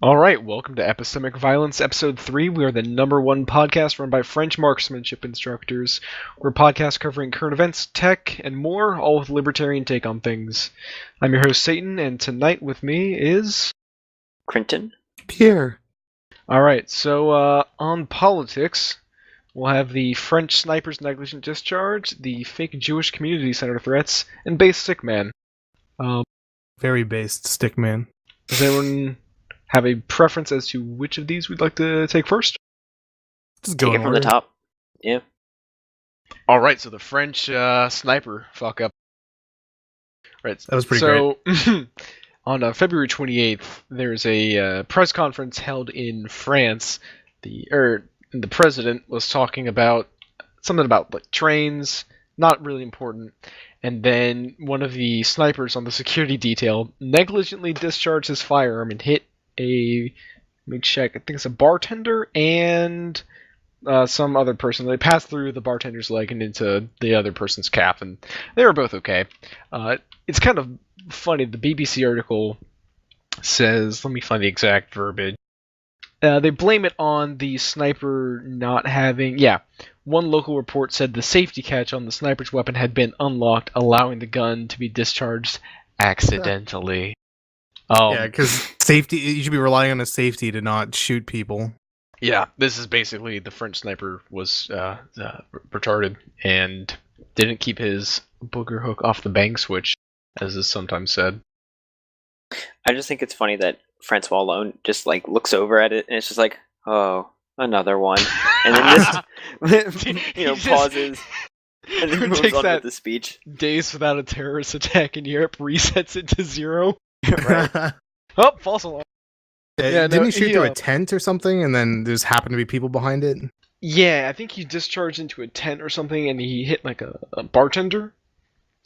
All right, welcome to Epistemic Violence, Episode 3. We are the #1 podcast run by French marksmanship instructors. We're a podcast covering current events, tech, and more, all with a libertarian take on things. I'm your host, Satan, and tonight with me is... Crinton? Pierre. All right, so on politics, we'll have the French sniper's negligent discharge, the fake Jewish community center threats, and base stickman. Very based stickman. Does anyone have a preference as to which of these we'd like to take first? Just go Take in it from the order. top. Yeah. All right, so the French sniper fuck up. Right. That was pretty great. On February 28th, there's a press conference held in France. The president was talking about something about like trains, not really important. And then one of the snipers on the security detail negligently discharged his firearm and hit let me check, I think it's a bartender and some other person. They passed through the bartender's leg and into the other person's cap, and they were both okay. It's kind of funny. The BBC article says, let me find the exact verbiage. They blame it on the sniper not having... Yeah, one local report said the safety catch on the sniper's weapon had been unlocked, allowing the gun to be discharged accidentally. Yeah, because safety, you should be relying on a safety to not shoot people. Yeah, this is basically the French sniper was retarded and didn't keep his booger hook off the bang switch, as is sometimes said. I just think it's funny that Francois Hollande just like looks over at it and it's just like, oh, another one. And then this, pauses and then moves Takes on that with the speech. days without a terrorist attack in Europe, resets it to 0. Right. Oh, false alarm. Yeah, Didn't no, he shoot he, through a tent or something, and then there's happened to be people behind it? Yeah, I think he discharged into a tent or something, and he hit like a bartender.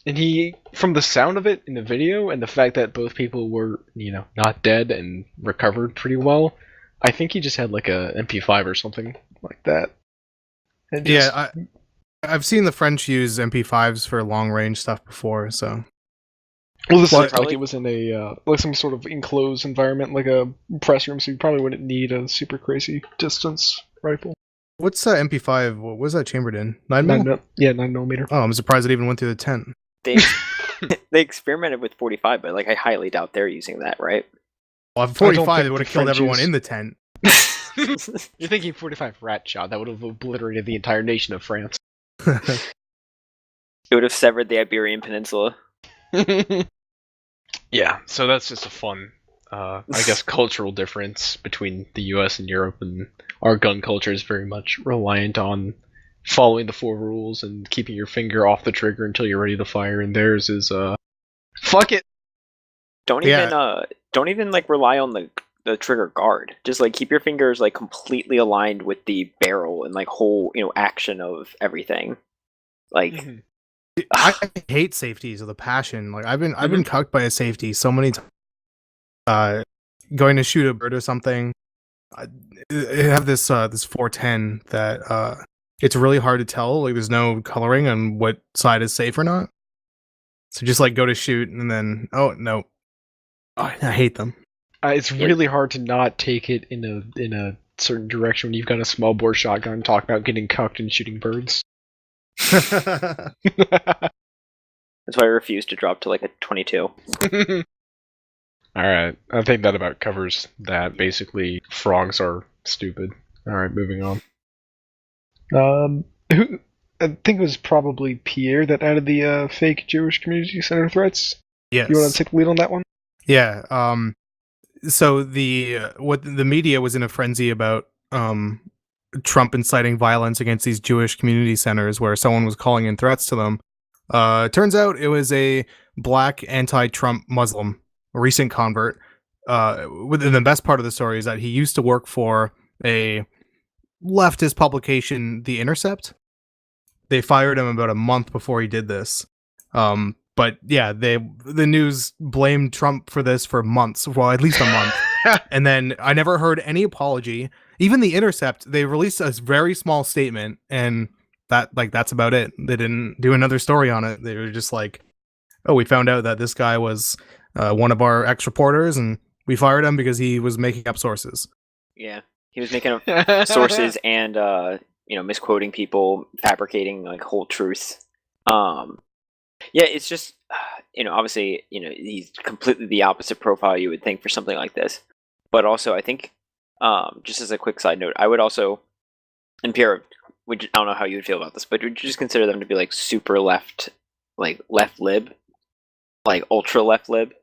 And he, from the sound of it in the video, and the fact that both people were, not dead and recovered pretty well, I think he just had like a MP5 or something like that. And just, Yeah, I've seen the French use MP5s for long range stuff before, so... Well, this Well, looks like it was in a like some sort of enclosed environment, like a press room, so you probably wouldn't need a super crazy distance rifle. What's MP5? What was that chambered in? 9mm? 9mm. Oh, I'm surprised it even went through the tent. They they experimented with 45, but like I highly doubt they're using that, right? Well, if I don't 45, think they would have the killed French everyone use- in the tent. You're thinking 45 rat shot. That would have obliterated the entire nation of France. It would have severed the Iberian Peninsula. Yeah, so that's just a fun, I guess, cultural difference between the US and Europe, and our gun culture is very much reliant on following the 4 rules and keeping your finger off the trigger until you're ready to fire, and theirs is, fuck it! Don't even like rely on the trigger guard. Just like keep your fingers like completely aligned with the barrel and like whole action of everything. Like I hate safeties with a passion. Like I've been cucked by a safety so many times. Going to shoot a bird or something. I have this 410 that it's really hard to tell. Like there's no coloring on what side is safe or not. So just like go to shoot and then no, I hate them. It's really hard to not take it in a certain direction when you've got a small bore shotgun and talk about getting cucked and shooting birds. that's why I refuse to drop to like a 22. Alright, I think that about covers that. Basically, frogs are stupid. Alright, moving on. I think it was probably Pierre that added the fake Jewish community center threats. Yes. You want to take the lead on that one? Yeah. So what the media was in a frenzy about Trump inciting violence against these Jewish community centers where someone was calling in threats to them. Turns out it was a black anti-Trump Muslim, a recent convert. The best part of the story is that he used to work for a leftist publication, The Intercept. They fired him about a month before he did this. But yeah, the news blamed Trump for this for months, well, at least a month. And then I never heard any apology. Even The Intercept, they released a very small statement, and that's about it. They didn't do another story on it. They were just like, oh, we found out that this guy was one of our ex-reporters, and We fired him because he was making up sources. Yeah, he was making up sources and misquoting people, fabricating like whole truths. Yeah, it's just obviously he's completely the opposite profile you would think for something like this. But also, I think just as a quick side note, I would also, and Pierre, I don't know how you would feel about this, but would you just consider them to be like super left, like left lib, like ultra left lib?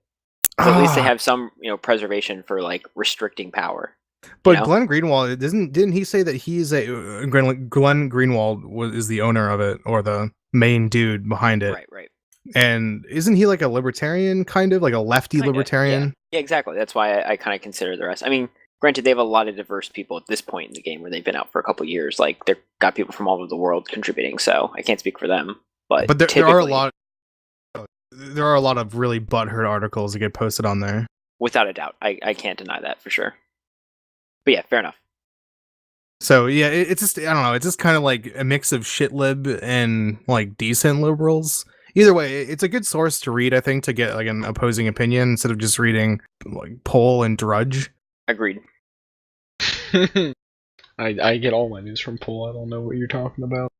So at least they have some preservation for like restricting power. But Glenn Greenwald, didn't he say that he's Glenn Greenwald is the owner of it, or the main dude behind it? Right. And isn't he like a libertarian, kind of like a lefty kinda, libertarian? Yeah, exactly. That's why I kind of consider the rest. I mean, granted, they have a lot of diverse people at this point in the game where they've been out for a couple of years. Like they've got people from all over the world contributing, so I can't speak for them. But there are a lot. There are a lot of really butthurt articles that get posted on there. Without a doubt, I can't deny that for sure. But yeah, fair enough. So yeah, it's just, I don't know, it's just kind of like a mix of shit lib and like decent liberals. Either way, it's a good source to read, I think, to get like an opposing opinion instead of just reading like Poll and Drudge. Agreed. I get all my news from Poll. I don't know what you're talking about.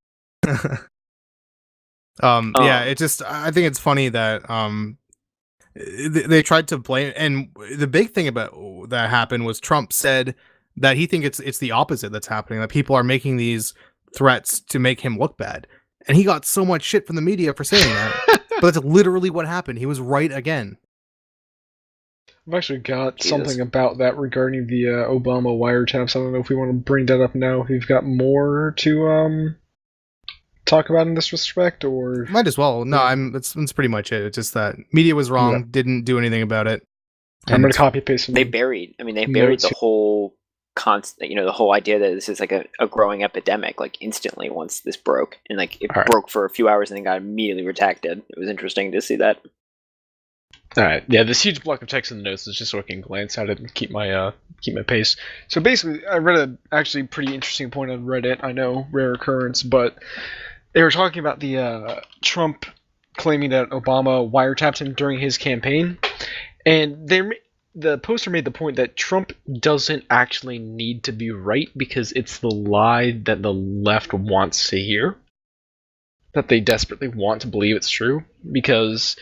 Yeah, it just, I think it's funny that they tried to blame, and the big thing about that happened was Trump said that he thinks it's the opposite that's happening, that people are making these threats to make him look bad. And he got so much shit from the media for saying that. But that's literally what happened. He was right again. I've actually got something about that regarding the Obama wiretaps. I don't know if we want to bring that up now. If you've got more to talk about in this respect, or might as well. No, that's pretty much it. It's just that media was wrong, didn't do anything about it. I'm gonna copy paste. They buried the whole the whole idea that this is like a growing epidemic, like instantly once this broke, and like it broke for a few hours and then got immediately redacted. It was interesting to see that. All right, yeah, this huge block of text in the notes is just so I can glance at it and keep my pace. So basically, I read a actually pretty interesting point on Reddit. I know, rare occurrence, but they were talking about the Trump claiming that Obama wiretapped him during his campaign, and the poster made the point that Trump doesn't actually need to be right because it's the lie that the left wants to hear, that they desperately want to believe it's true, because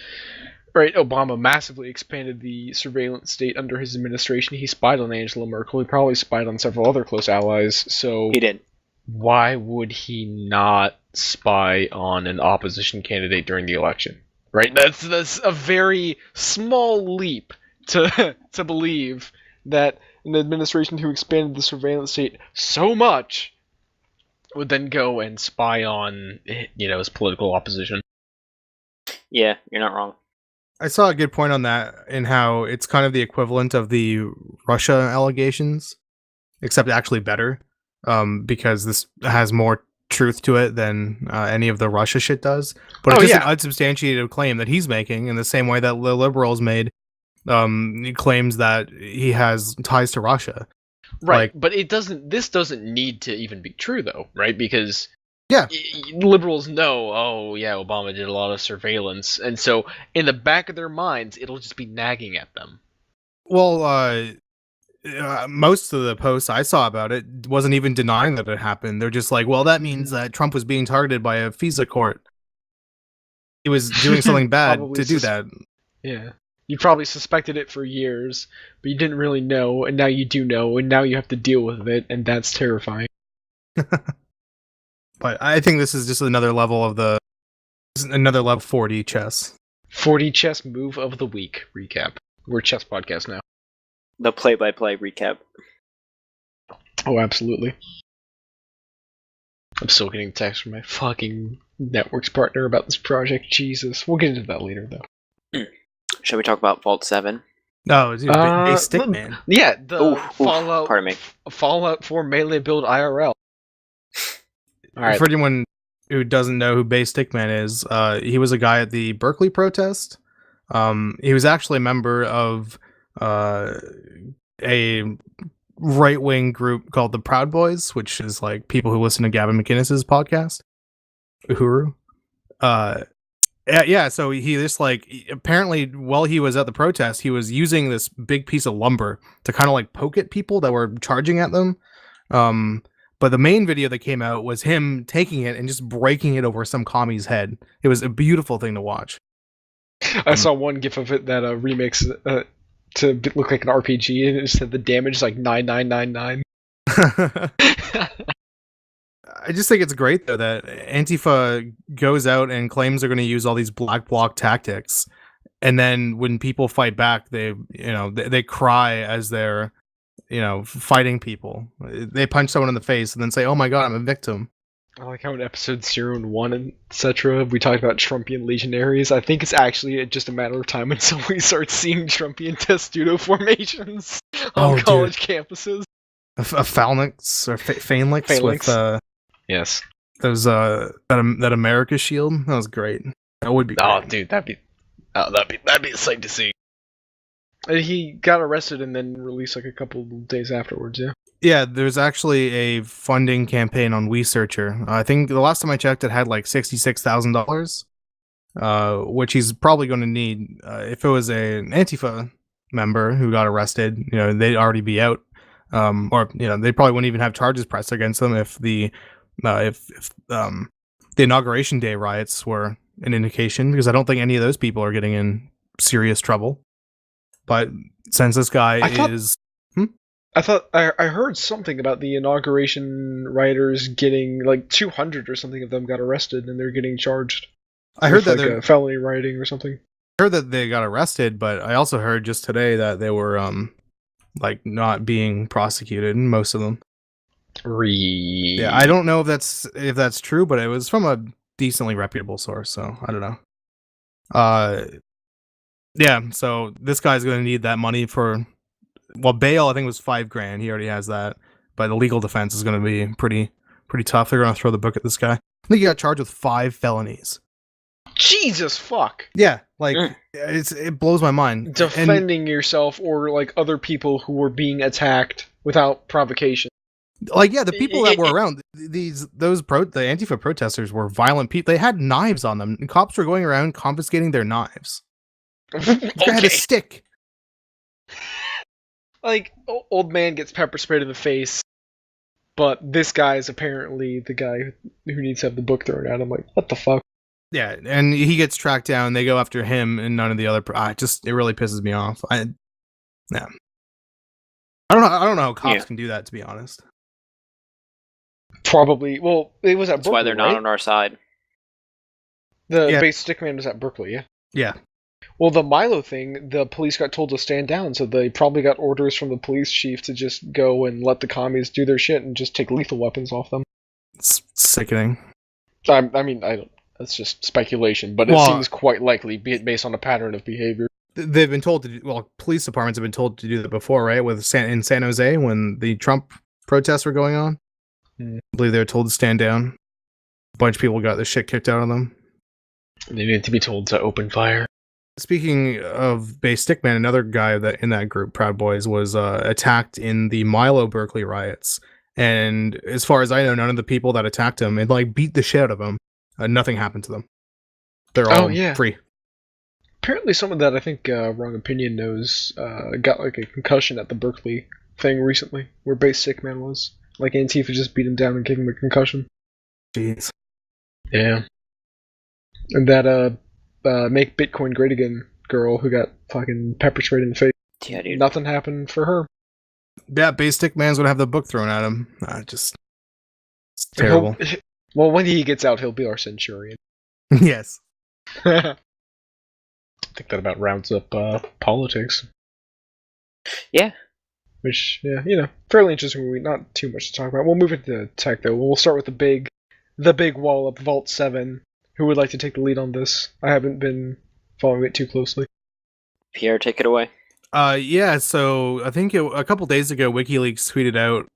Obama massively expanded the surveillance state under his administration. He spied on Angela Merkel. He probably spied on several other close allies. So he did. Why would he not spy on an opposition candidate during the election? Right? That's a very small leap to believe that an administration who expanded the surveillance state so much would then go and spy on his political opposition. Yeah, you're not wrong. I saw a good point on that, in how it's kind of the equivalent of the Russia allegations, except actually better, because this has more truth to it than any of the Russia shit does. But it's just an unsubstantiated claim that he's making, in the same way that the liberals made claims that he has ties to Russia. Right, but this doesn't need to even be true, though, right? Because yeah, liberals know, Obama did a lot of surveillance, and so in the back of their minds, it'll just be nagging at them. Well, most of the posts I saw about it wasn't even denying that it happened. They're just like, well, that means that Trump was being targeted by a FISA court. He was doing something bad to do that. Yeah. You probably suspected it for years, but you didn't really know, and now you do know, and now you have to deal with it, and that's terrifying. But I think this is just another level of another level 40 chess. 40 chess move of the week recap. We're a chess podcast now. The play-by-play recap. Oh, absolutely. I'm still getting texts from my fucking networks partner about this project. Jesus. We'll get into that later, though. Shall we talk about Vault 7? No, dude, base Stickman. Yeah, the Fallout. Pardon me. Fallout 4 melee build IRL. All right. For anyone who doesn't know who Base Stickman is, he was a guy at the Berkeley protest. He was actually a member of a right-wing group called the Proud Boys, which is like people who listen to Gavin McInnes's podcast, Uhuru. Yeah, so he just apparently while he was at the protest, he was using this big piece of lumber to kind of like poke at people that were charging at them. But the main video that came out was him taking it and just breaking it over some commie's head. It was a beautiful thing to watch. I saw one gif of it that remix to look like an RPG, and it said the damage is like 9999. I just think it's great though that Antifa goes out and claims they're going to use all these black bloc tactics, and then when people fight back, they cry as they're fighting people. They punch someone in the face and then say, "Oh my god, I'm a victim." I like how in episode 0 and 1, etc., we talked about Trumpian legionaries. I think it's actually just a matter of time until we start seeing Trumpian testudo formations on college campuses. A phalanx or phalanx with yes, those that America shield. That was great. That would be great. Oh, dude, that'd be a sight to see. He got arrested and then released like a couple days afterwards. Yeah. Yeah, there's actually a funding campaign on WeSearcher. I think the last time I checked, it had like $66,000, which he's probably going to need. If it was an Antifa member who got arrested, they'd already be out, or they probably wouldn't even have charges pressed against them if the inauguration day riots were an indication, because I don't think any of those people are getting in serious trouble. But since this guy I thought I heard something about the inauguration rioters getting like 200 or something of them got arrested and they're getting charged. I heard that they're felony rioting or something. I heard that they got arrested, but I also heard just today that they were not being prosecuted, most of them. Yeah, I don't know if that's true, but it was from a decently reputable source, so I don't know. Yeah, so this guy's going to need that money for, bail I think was $5,000. He already has that, but the legal defense is going to be pretty tough. They're going to throw the book at this guy. I think he got charged with 5 felonies. Jesus fuck. Yeah, it blows my mind. Defending yourself or like other people who were being attacked without provocation. The people that were around the Antifa protesters were violent people. They had knives on them, and cops were going around confiscating their knives. This guy had a stick. Like, old man gets pepper sprayed in the face, but this guy is apparently the guy who needs to have the book thrown at him. Like, what the fuck? Yeah, and he gets tracked down. They go after him, and none of the other. It really pisses me off. I don't know how cops can do that. To be honest, probably. Well, it was at Berkeley. That's why they're not on our side. The base stickman was at Berkeley. Yeah. Yeah. Well, the Milo thing, the police got told to stand down, so they probably got orders from the police chief to just go and let the commies do their shit and just take lethal weapons off them. It's sickening. I mean, I don't. That's just speculation, but it seems quite likely based on a pattern of behavior. They've been told to do. Well, police departments have been told to do that before, right? In San Jose when the Trump protests were going on, I believe they were told to stand down. A bunch of people got the shit kicked out of them. They needed to be told to open fire. Speaking of Bay Stickman, another guy in that group, Proud Boys, was attacked in the Milo Berkeley riots. And as far as I know, none of the people that attacked him, it beat the shit out of him. Nothing happened to them. They're all free. Apparently someone that I think Wrong Opinion knows got like a concussion at the Berkeley thing recently, where Bay Stickman was. Like Antifa just beat him down and gave him a concussion. Jeez. Yeah. And that Make Bitcoin Great Again girl who got fucking pepper sprayed in the face. Yeah, dude. Nothing happened for her. Yeah, Bay Stickman's gonna have the book thrown at him. It's terrible. Well, when he gets out, he'll be our Centurion. Yes. I think that about rounds up politics. Yeah. Which, fairly interesting movie. Not too much to talk about. We'll move into tech, though. We'll start with the big wall up, Vault 7. Who would like to take the lead on this? I haven't been following it too closely. Pierre, take it away. Yeah, so I think a couple days ago, WikiLeaks tweeted out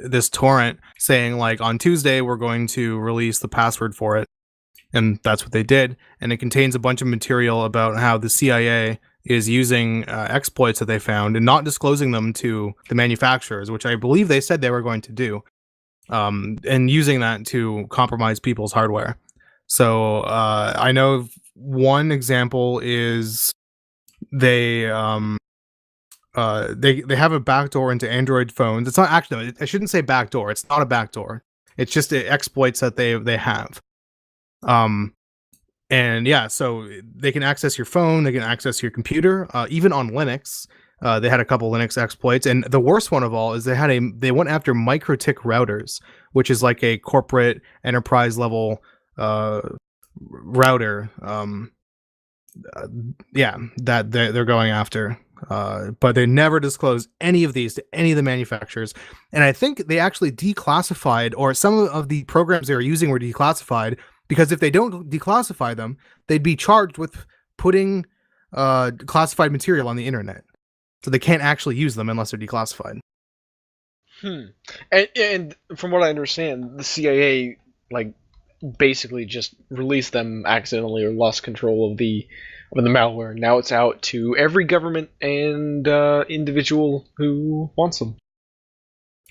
this torrent saying, on Tuesday, we're going to release the password for it. And that's what they did. And it contains a bunch of material about how the CIA is using exploits that they found and not disclosing them to the manufacturers, which I believe they said they were going to do, and using that to compromise people's hardware. So I know one example is they have a backdoor into Android phones. It's not actually, no, I shouldn't say backdoor. It's not a backdoor. It's just exploits that they have. And yeah, so they can access your phone, they can access your computer, even on Linux. They had a couple Linux exploits, and the worst one of all is they went after MikroTik routers, which is like a corporate enterprise level router. Yeah, that they're going after. But they never disclosed any of these to any of the manufacturers. And I think they actually declassified, or some of the programs they were using were declassified, because if they don't declassify them, they'd be charged with putting classified material on the internet. So they can't actually use them unless they're declassified. And from what I understand, the CIA basically just released them accidentally or lost control of the malware. Now it's out to every government and individual who wants them.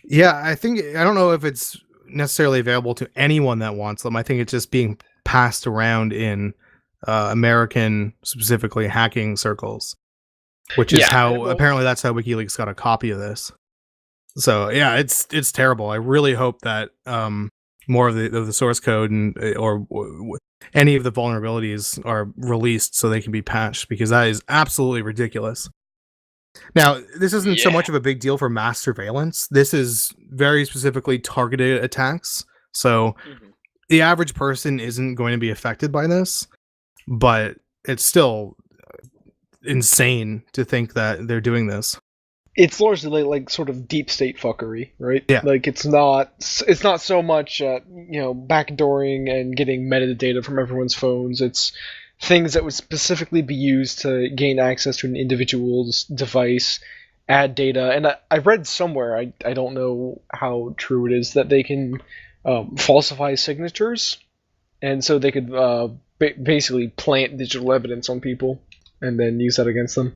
Yeah, I don't know if it's necessarily available to anyone that wants them. I think it's just being passed around in American, specifically hacking circles, which is apparently that's how WikiLeaks got a copy of this. So yeah, it's terrible. I really hope that more of the source code and or any of the vulnerabilities are released so they can be patched, because that is absolutely ridiculous. Now, this isn't so much of a big deal for mass surveillance. This is very specifically targeted attacks. So the average person isn't going to be affected by this, but it's still insane to think that they're doing this. It's largely like sort of deep state fuckery, right? Yeah. Like it's not so much backdooring and getting metadata from everyone's phones. It's things that would specifically be used to gain access to an individual's device, add data. And I read somewhere, I don't know how true it is, that they can falsify signatures, and so they could basically plant digital evidence on people and then use that against them.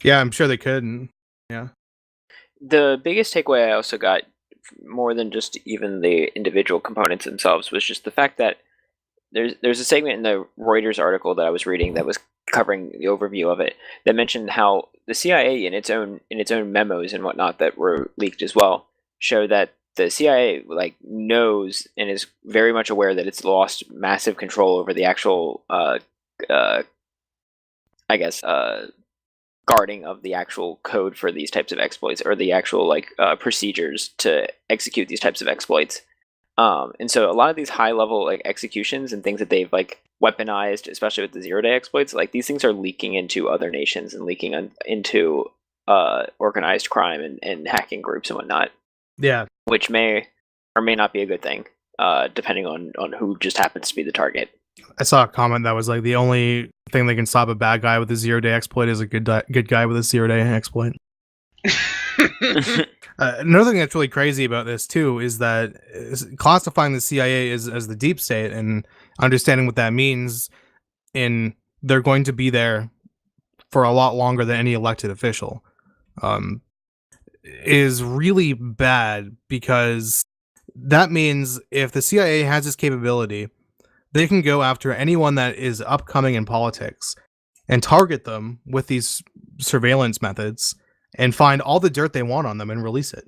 Yeah, I'm sure they could. Yeah. The biggest takeaway I also got, more than just even the individual components themselves, was just the fact that there's a segment in the Reuters article that I was reading that was covering the overview of it that mentioned how the CIA in its own memos and whatnot that were leaked as well show that the CIA knows and is very much aware that it's lost massive control over the actual guarding of the actual code for these types of exploits, or the actual procedures to execute these types of exploits. And so a lot of these high level executions and things that they've weaponized, especially with the 0-day exploits, these things are leaking into other nations and leaking into organized crime and hacking groups and whatnot. Yeah. Which may or may not be a good thing, depending on who just happens to be the target. I saw a comment that was the only thing that can stop a bad guy with a 0-day exploit is a good guy with a 0-day exploit. Another thing that's really crazy about this too is that classifying the CIA as the deep state and understanding what that means, in they're going to be there for a lot longer than any elected official, is really bad, because that means if the CIA has this capability, they can go after anyone that is upcoming in politics and target them with these surveillance methods and find all the dirt they want on them and release it.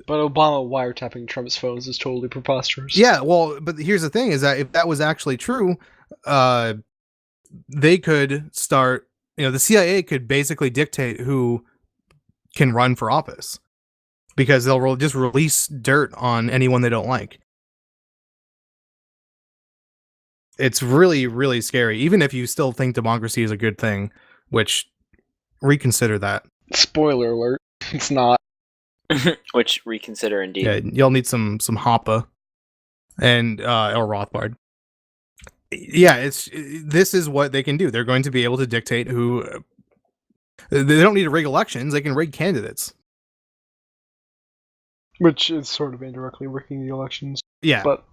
But Obama wiretapping Trump's phones is totally preposterous. Yeah, well, but here's the thing, is that if that was actually true, they could start, the CIA could basically dictate who can run for office, because they'll just release dirt on anyone they don't like. It's really, really scary, even if you still think democracy is a good thing, which, reconsider that. Spoiler alert, it's not. Which, reconsider indeed. Yeah, you'll need some Hoppe and or Rothbard. Yeah, this is what they can do. They're going to be able to dictate who. They don't need to rig elections. They can rig candidates. Which is sort of indirectly rigging the elections. Yeah. But,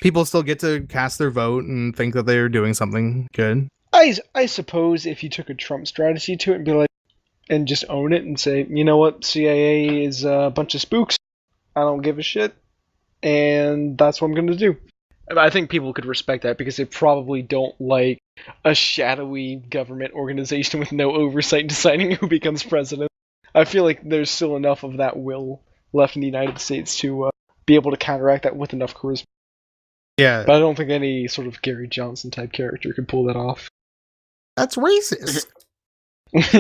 people still get to cast their vote and think that they're doing something good. I suppose if you took a Trump strategy to it and be like, and just own it and say, you know what, CIA is a bunch of spooks. I don't give a shit. And that's what I'm going to do. I think people could respect that because they probably don't like a shadowy government organization with no oversight deciding who becomes president. I feel like there's still enough of that will left in the United States to be able to counteract that with enough charisma. Yeah. But I don't think any sort of Gary Johnson type character could pull that off. That's racist.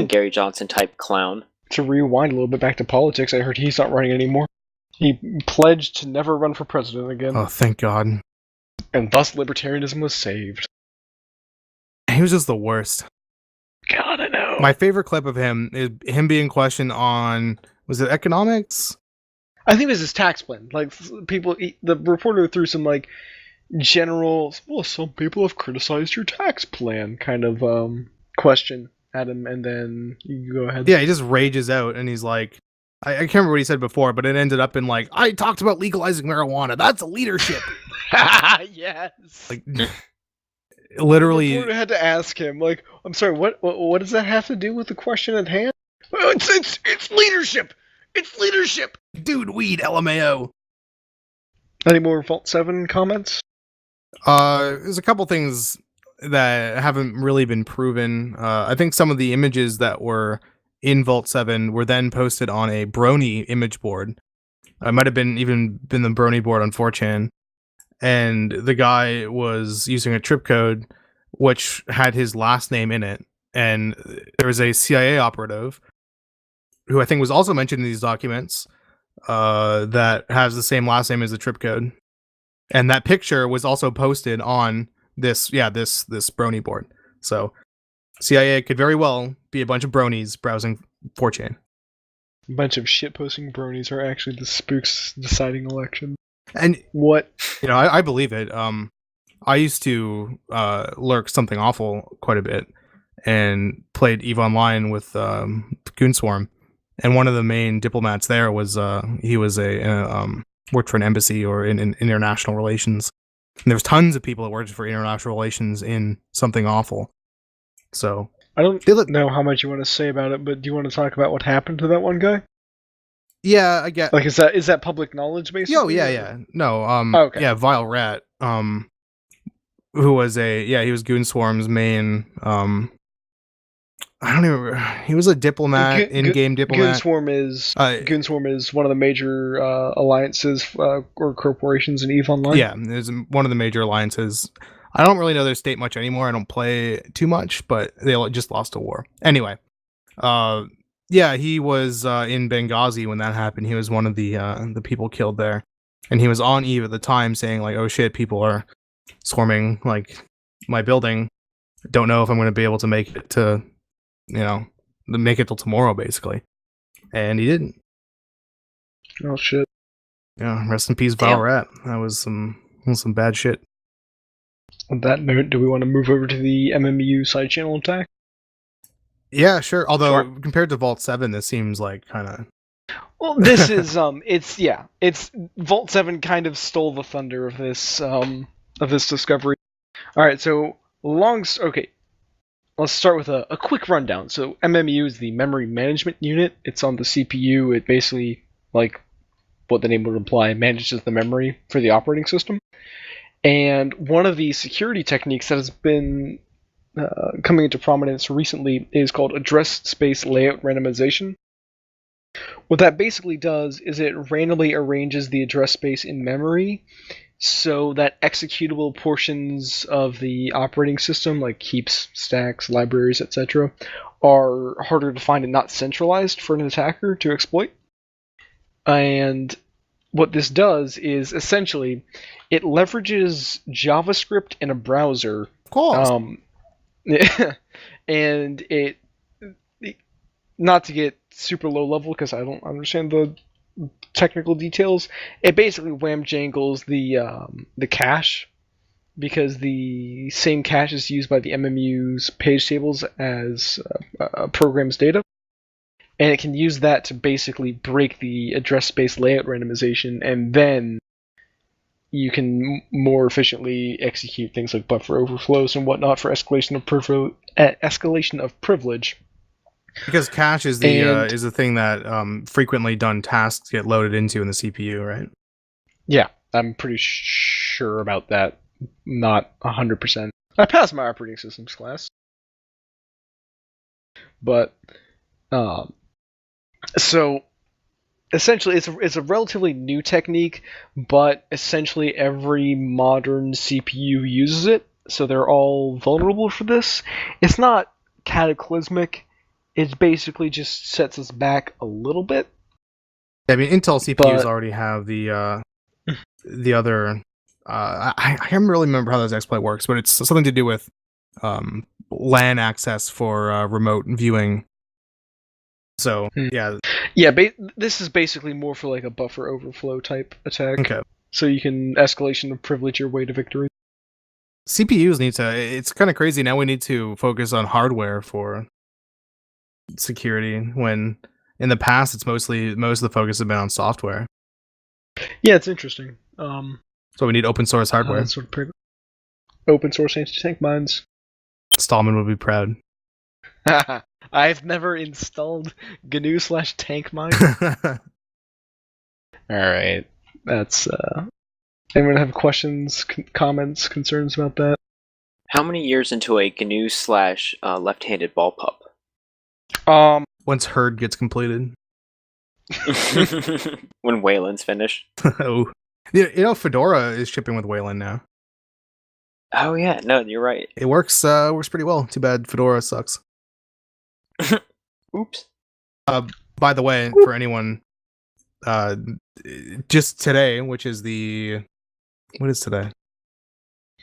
Gary Johnson type clown. To rewind a little bit back to politics, I heard he's not running anymore. He pledged to never run for president again. Oh, thank God. And thus libertarianism was saved. He was just the worst. God, I know. My favorite clip of him is him being questioned on, was it economics? I think it was his tax plan. Like, the reporter threw some, like, general, well, some people have criticized your tax plan kind of question at him, and then you go ahead. Yeah, he just rages out, and he's like, I can't remember what he said before, but it ended up in like, I talked about legalizing marijuana. That's a leadership. Yes. Like, literally. The reporter had to ask him, like, I'm sorry, what does that have to do with the question at hand? Oh, it's leadership. It's leadership. Dude, weed, LMAO. Any more Vault 7 comments? There's a couple things that haven't really been proven. I think some of the images that were in Vault 7 were then posted on a Brony image board. It might have been the Brony board on 4chan. And the guy was using a trip code which had his last name in it. And there was a CIA operative who I think was also mentioned in these documents that has the same last name as the trip code. And that picture was also posted on this Brony board. So CIA could very well be a bunch of bronies browsing 4chan. A bunch of shitposting bronies are actually the spooks deciding election. And what? I believe it. I used to lurk Something Awful quite a bit and played EVE Online with Goonswarm. And one of the main diplomats there was he was worked for an embassy or in international relations. And there was tons of people that worked for international relations in Something Awful. So I don't know how much you want to say about it, but do you want to talk about what happened to that one guy? Yeah, I get. Like, is that public knowledge, basically? Oh, yeah. No, okay. Yeah, Vile Rat, who was he was Goonswarm's main, I don't even remember. He was a diplomat, in-game diplomat. Goonswarm is one of the major alliances or corporations in EVE Online. Yeah, it's one of the major alliances. I don't really know their state much anymore. I don't play too much, but they just lost a war. Anyway, he was in Benghazi when that happened. He was one of the people killed there, and he was on EVE at the time, saying like, "Oh shit, people are swarming like my building. Don't know if I'm going to be able to make it to, make it till tomorrow, basically." And he didn't. Oh shit. Yeah, rest in peace, Vile Rat. That was some bad shit. On that note, do we want to move over to the MMU side channel attack? Yeah, sure. Although compared to Vault 7, this seems like kind of. Well, this is it's Vault 7 kind of stole the thunder of this discovery. All right, so let's start with a quick rundown. So MMU is the memory management unit. It's on the CPU. It basically, like what the name would imply, manages the memory for the operating system. And one of the security techniques that has been coming into prominence recently is called address space layout randomization. What that basically does is it randomly arranges the address space in memory so that executable portions of the operating system, like heaps, stacks, libraries, etc., are harder to find and not centralized for an attacker to exploit. And what this does is essentially it leverages JavaScript in a browser. Of course. And it, not to get super low level because I don't understand the technical details, it basically wham-jangles the cache, because the same cache is used by the MMU's page tables as a program's data. And it can use that to basically break the address space layout randomization, and then you can more efficiently execute things like buffer overflows and whatnot for escalation of privilege. Because cache is the thing that frequently done tasks get loaded into in the CPU, right? Yeah, I'm pretty sure about that. Not 100%. I passed my operating systems class, but so essentially it's a relatively new technique, but essentially every modern CPU uses it, so they're all vulnerable for this. It's not cataclysmic. It basically just sets us back a little bit. I mean, Intel CPUs already have the other. I can't really remember how this exploit works, but it's something to do with LAN access for remote viewing. So yeah. This is basically more for like a buffer overflow type attack. Okay. So you can escalation of privilege your way to victory. CPUs need to. It's kind of crazy now. We need to focus on hardware for security when in the past it's most of the focus has been on software. Yeah, it's interesting. So we need open source hardware. Open source anti-tank mines. Stallman would be proud. I've never installed GNU/tank mine. Alright. That's anyone have questions, comments, concerns about that? How many years into a GNU/left-handed ball pup? Once Herd gets completed. When Wayland's finished. Oh. You know, Fedora is shipping with Wayland now. Oh yeah, no, you're right. It works pretty well. Too bad Fedora sucks. Oops. By the way, for anyone, just today, which is what is today?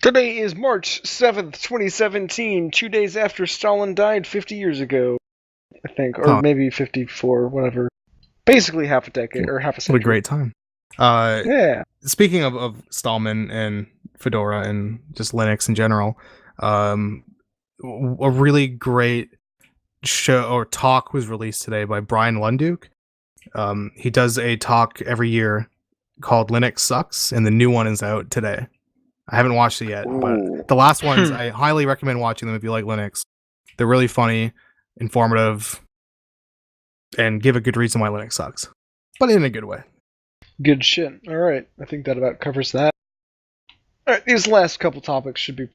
Today is March 7th, 2017, 2 days after Stalin died 50 years ago, I think, or maybe 54, whatever. Basically half a decade, or half a century. What a great time. Yeah. Speaking of Stallman and Fedora and just Linux in general, a really great show or talk was released today by Brian Lunduke. He does a talk every year called Linux Sucks, and the new one is out today. I haven't watched it yet, but the last ones, I highly recommend watching them if you like Linux. They're really funny, informative, and give a good reason why Linux sucks, but in a good way. Good shit. Alright, I think that about covers that. Alright, these last couple topics should be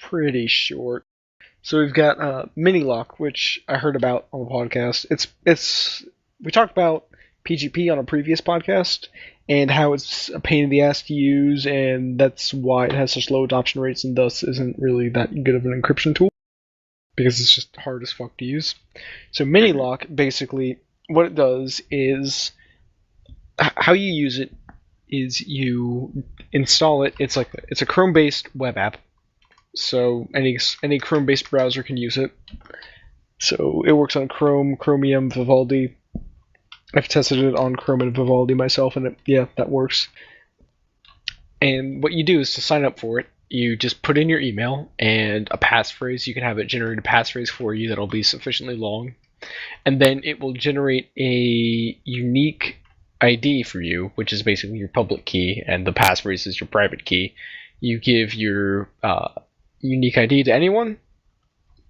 pretty short. So we've got Minilock, which I heard about on the podcast. We talked about PGP on a previous podcast, and how it's a pain in the ass to use, and that's why it has such low adoption rates and thus isn't really that good of an encryption tool, because it's just hard as fuck to use. So Minilock, basically, what it does is, how you use it is you install it. It's a Chrome-based web app, so any Chrome-based browser can use it. So it works on Chrome, Chromium, Vivaldi. I've tested it on Chrome and Vivaldi myself, and that works. And what you do is to sign up for it, you just put in your email and a passphrase. You can have it generate a passphrase for you that'll be sufficiently long, and then it will generate a unique ID for you, which is basically your public key, and the passphrase is your private key. You give your unique ID to anyone,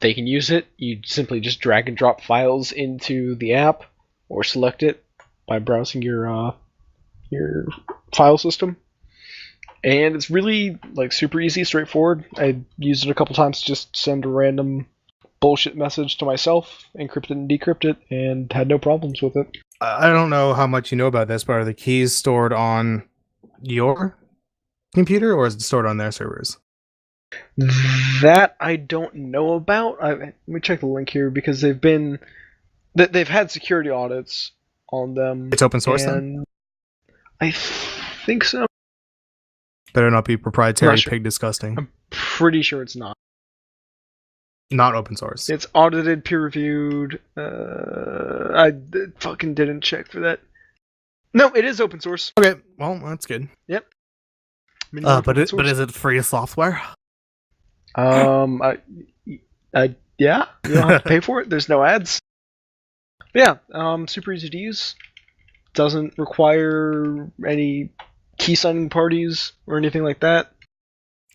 they can use it. You simply just drag and drop files into the app, or select it by browsing your file system. And it's really super easy, straightforward. I used it a couple times to just send a random bullshit message to myself, encrypt it and decrypt it, and had no problems with it. I don't know how much you know about this, but are the keys stored on your computer, or is it stored on their servers? That I don't know about. Let me check the link here, because they've had security audits on them. It's open source then? I think so. Better not be proprietary pig disgusting. I'm pretty sure it's not. Not open source. It's audited, peer reviewed. I fucking didn't check for that. No, it is open source. Okay, well that's good. Yep. But is it free software? Yeah, you don't have to pay for it. There's no ads. But yeah, super easy to use. Doesn't require any key signing parties or anything like that.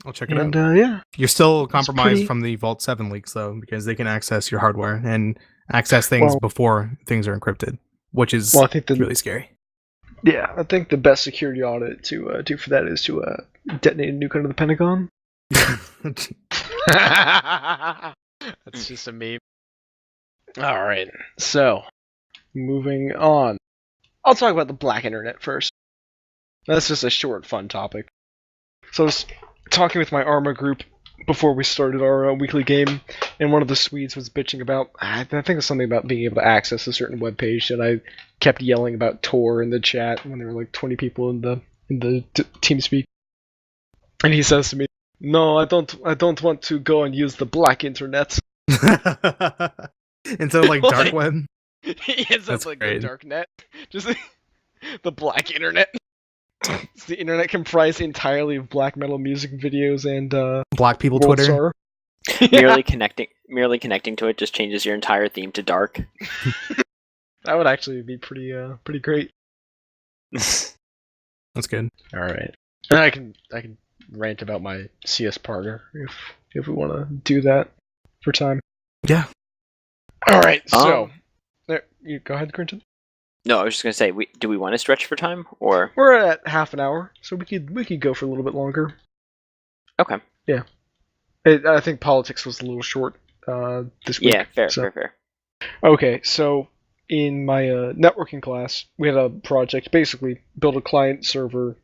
I'll check it out. Yeah. You're still compromised from the Vault 7 leaks, though, because they can access your hardware and access things before things are encrypted, which is really scary. Yeah, I think the best security audit to do for that is to detonate a nuke under the Pentagon. That's just a meme. All right, so moving on. I'll talk about the Black Internet first. That's just a short, fun topic. So I was talking with my Arma group before we started our weekly game, and one of the Swedes was bitching about, I think it was something about being able to access a certain web page, and I kept yelling about Tor in the chat when there were like 20 people in the TeamSpeak. And he says to me, "No, I don't want to go and use the Black Internet." Instead of like dark web. It sounds like great. The dark net. Just the Black Internet. It's the internet comprised entirely of black metal music videos and black people Twitter. merely connecting to it just changes your entire theme to dark. That would actually be pretty great. That's good. All right, and I can rant about my CS partner if we want to do that for time. Yeah. All right. So there, you go ahead, Quentin. No, I was just gonna say, do we want to stretch for time, or we're at half an hour, so we could go for a little bit longer. Okay. Yeah. I think politics was a little short this week. Yeah, fair. Okay, so in my networking class, we had a project, basically build a client server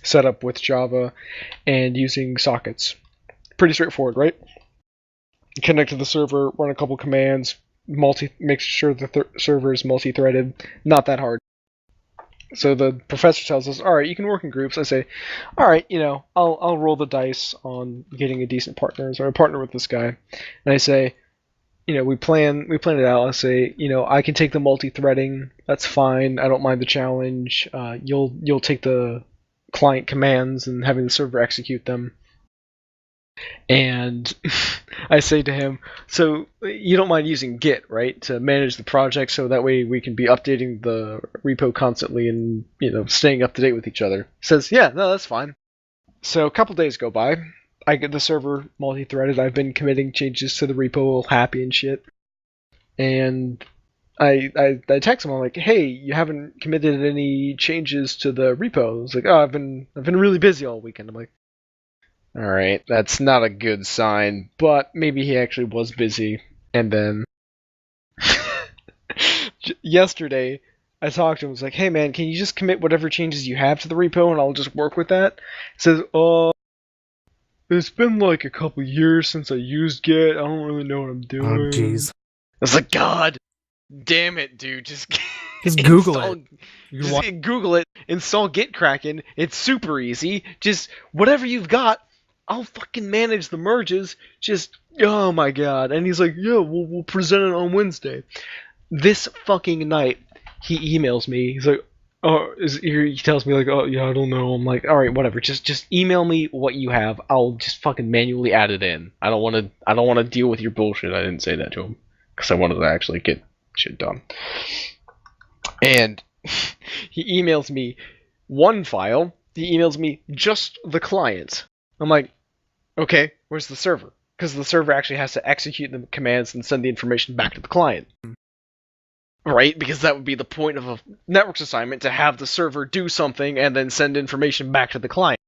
set up with Java and using sockets. Pretty straightforward, right? Connect to the server, run a couple commands, make sure the server is multi-threaded. Not that hard. So the professor tells us, all right, you can work in groups. I say, all right, I'll roll the dice on getting a decent partner, so I partner with this guy. And I say, we plan it out. I say, I can take the multi-threading. That's fine. I don't mind the challenge. You'll take the client commands and having the server execute them. And I say to him, so you don't mind using Git, right, to manage the project, so that way we can be updating the repo constantly and, staying up to date with each other. He says, yeah, no, that's fine. So a couple days go by. I get the server multi-threaded. I've been committing changes to the repo, all happy and shit. And I text him. I'm like, hey, you haven't committed any changes to the repo. He's like, oh, I've been really busy all weekend. I'm like, all right, that's not a good sign, but maybe he actually was busy. And then yesterday, I talked to him. I was like, hey man, can you just commit whatever changes you have to the repo and I'll just work with that? He says, it's been like a couple years since I used Git. I don't really know what I'm doing. Oh, jeez. I was like, God damn it, dude. Just Google it. Just Google it. Install Gitkraken. It's super easy. Just whatever you've got, I'll fucking manage the merges. Just, oh my God. And he's like, yeah, we'll present it on Wednesday. This fucking night, he emails me. He's like, he tells me like, oh yeah, I don't know. I'm like, all right, whatever. Just email me what you have. I'll just fucking manually add it in. I don't want to deal with your bullshit. I didn't say that to him because I wanted to actually get shit done. And he emails me one file. He emails me just the client. I'm like, okay, where's the server? Because the server actually has to execute the commands and send the information back to the client. Right? Because that would be the point of a networks assignment, to have the server do something and then send information back to the client.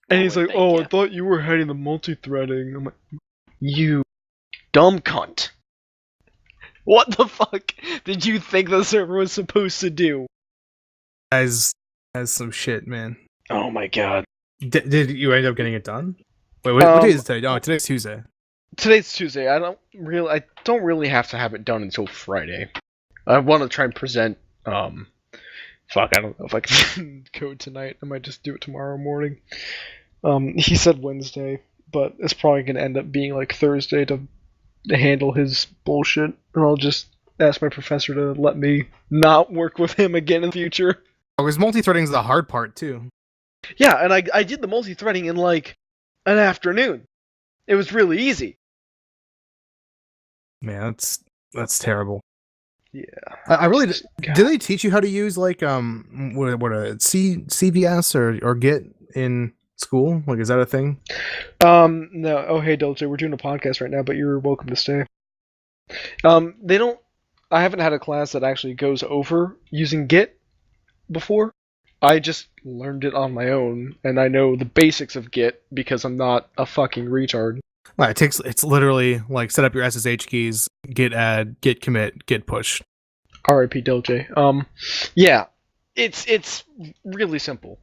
And he's like, I thought you were heading the multi-threading. I'm like, you dumb cunt. What the fuck did you think the server was supposed to do? Has some shit, man. Oh my God. Did you end up getting it done? Wait, what day is today? Oh, today's Tuesday. Today's Tuesday. I don't really have to have it done until Friday. I want to try and present. I don't know if I can code tonight. I might just do it tomorrow morning. He said Wednesday, but it's probably gonna end up being like Thursday to handle his bullshit, and I'll just ask my professor to let me not work with him again in the future. Because multi-threading is the hard part too. Yeah, and I did the multi-threading in like an afternoon. It was really easy. Man, that's terrible. Yeah. I really did they teach you how to use like CVS or Git in school? Like, is that a thing? No. Oh, hey Dolce, we're doing a podcast right now, but you're welcome to stay. They don't. I haven't had a class that actually goes over using Git. before. I just learned it on my own, and I know the basics of Git because I'm not a fucking retard. Well, it's literally like set up your SSH keys, git add, git commit, git push. R.I.P. Delj. Yeah, it's really simple.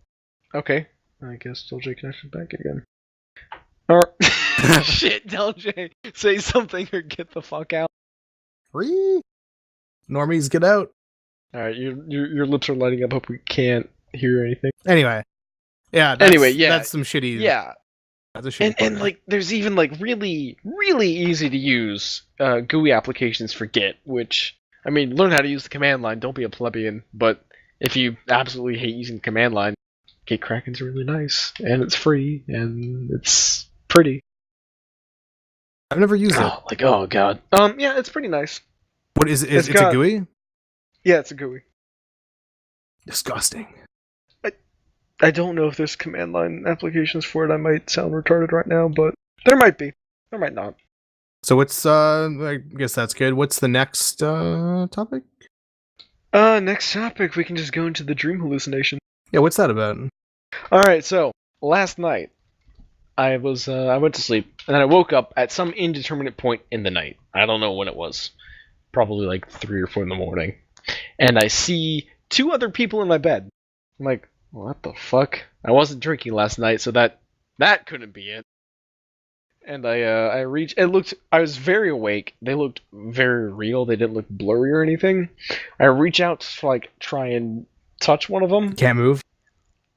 Okay, I guess Delj connected back again. Shit, Delj, say something or get the fuck out. Free normies, get out. All right, your lips are lighting up. Hope we can't hear anything. Anyway, yeah. That's some shitty. Yeah. That's a shitty And like, there's even like really easy to use GUI applications for Git, which, I mean, learn how to use the command line. Don't be a plebeian. But if you absolutely hate using the command line, Git Kraken's really nice, and it's free, and it's pretty. I've never used it. Like, oh god. Yeah, it's pretty nice. What is it? It's a GUI? Yeah, it's a GUI. Disgusting. I don't know if there's command line applications for it. I might sound retarded right now, but there might be. There might not. So what's I guess that's good. What's the next topic? Next topic, we can just go into the dream hallucination. Yeah, what's that about? Alright, so last night I went to sleep and then I woke up at some indeterminate point in the night. I don't know when it was. Probably like 3 or 4 in the morning. And I see 2 other people in my bed. I'm like, what the fuck? I wasn't drinking last night, so that couldn't be it. And I reached. I was very awake. They looked very real. They didn't look blurry or anything. I reach out to like try and touch one of them. Can't move.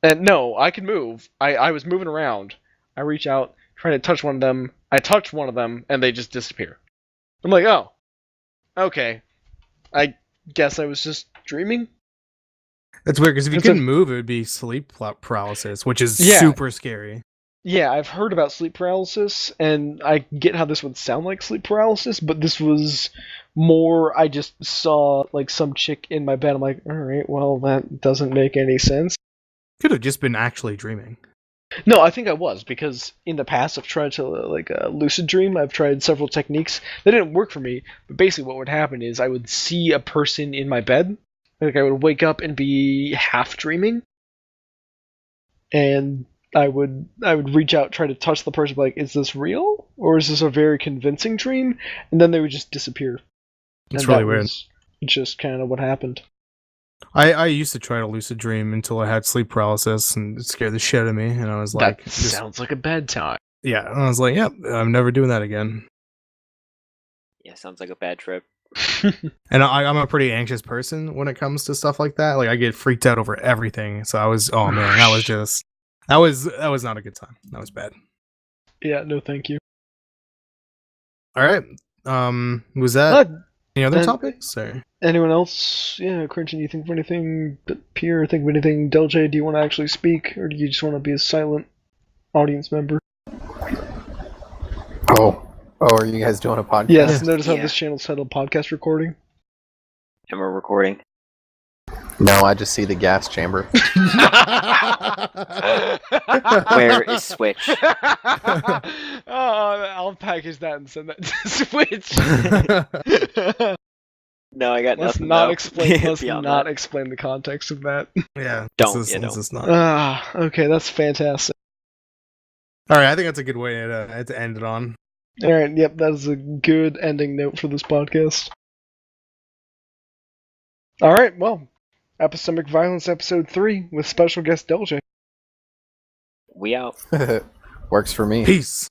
And no, I could move. I was moving around. I reach out, trying to touch one of them. I touch one of them, and they just disappear. I'm like, oh, okay. I guess I was just dreaming. That's weird, because if you couldn't move, it would be sleep paralysis, which is super scary. Yeah, I've heard about sleep paralysis, and I get how this would sound like sleep paralysis, but this was more, I just saw, like, some chick in my bed. I'm like, alright, well, that doesn't make any sense. Could have just been actually dreaming. No, I think I was, because in the past I've tried to, like, lucid dream. I've tried several techniques. They didn't work for me, but basically what would happen is I would see a person in my bed. Like, I would wake up and be half dreaming, and I would reach out, try to touch the person, be like, is this real? Or is this a very convincing dream? And then they would just disappear. It's really weird. Just kind of what happened. I used to try to lucid dream until I had sleep paralysis, and it scared the shit out of me, and I was like... That sounds like a bad time. Yeah, and I was like, yep, I'm never doing that again. Yeah, sounds like a bad trip. And I'm a pretty anxious person when it comes to stuff like that. Like, I get freaked out over everything. So I was, oh man, that was not a good time. That was bad. Yeah, no thank you. All right. Was that any other topics? Or? Anyone else? Yeah, Crinton, you think of anything? Pierre, think of anything? Delj, do you want to actually speak? Or do you just want to be a silent audience member? Oh, are you guys doing a podcast? Yes, notice how this channel's titled Podcast Recording? And we're recording. No, I just see the gas chamber. Where is Switch? I'll package that and send that to Switch. No, I got let's nothing. Not explain. Let's not that. explain the context of that. Yeah, don't. Let's not. Okay, that's fantastic. All right, I think that's a good way to end it on. All right, yep, that is a good ending note for this podcast. All right, well, Epistemic Violence Episode 3 with special guest Delj. We out. Works for me. Peace.